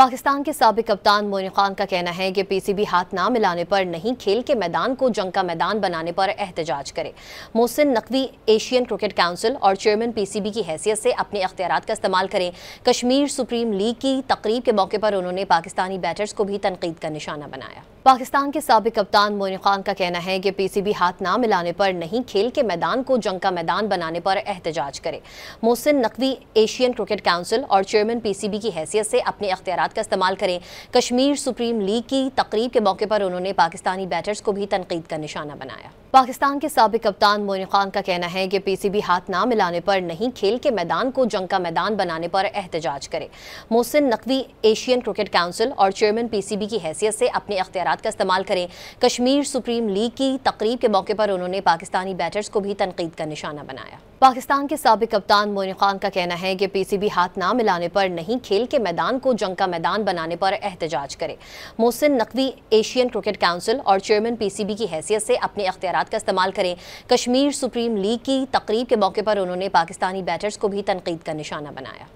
पाकिस्तान के साबिक कप्तान मोइन खान का कहना है कि पीसीबी हाथ ना मिलाने पर नहीं, खेल के मैदान को जंग का मैदान बनाने पर एहतजाज करे। Mohsin Naqvi Asian cricket council और चेयरमैन पीसीबी की हैसियत से अपने अख्तियारात का इस्तेमाल करें। कश्मीर सुप्रीम लीग की तकरीब के मौके पर उन्होंने पाकिस्तानी बैटर्स को भी तनकीद का निशाना बनाया। पाकिस्तान के साबिक कप्तान मोइन खान का कहना है कि पीसीबी हाथ ना मिलाने पर नहीं, खेल के मैदान को जंग का मैदान बनाने पर एहतजाज करे। Mohsin Naqvi Asian cricket council और चेयरमैन पीसीबी की हैसियत से अपने अख्तियारात का इस्तेमाल करें। कश्मीर सुप्रीम लीग की तकरीब के मौके पर उन्होंने पाकिस्तानी बैटर्स को भी तनकीद का निशाना बनाया। पाकिस्तान के साबिक कप्तान मोइन खान का कहना है कि पीसीबी हाथ ना मिलाने पर नहीं, खेल के मैदान को जंग का मैदान बनाने पर एहतजाज करे। Mohsin Naqvi Asian cricket council और चेयरमैन पीसीबी की हैसियत से अपने अख्तियारात का इस्तेमाल करें। कश्मीर सुप्रीम लीग की तकरीब के मौके पर उन्होंने पाकिस्तानी बैटर्स को भी तनकीद का निशाना बनाया। पाकिस्तान के साबिक कप्तान मोइन खान का कहना है कि पीसीबी हाथ ना मिलाने पर नहीं, खेल के मैदान को जंग का मैदान बनाने पर एहतजाज करे। Mohsin Naqvi Asian cricket council और चेयरमैन पीसीबी की हैसियत से अपने अख्तियारात का इस्तेमाल करें। कश्मीर सुप्रीम लीग की तकरीब के मौके पर उन्होंने पाकिस्तानी बैटर्स को भी तनकीद का निशाना बनाया।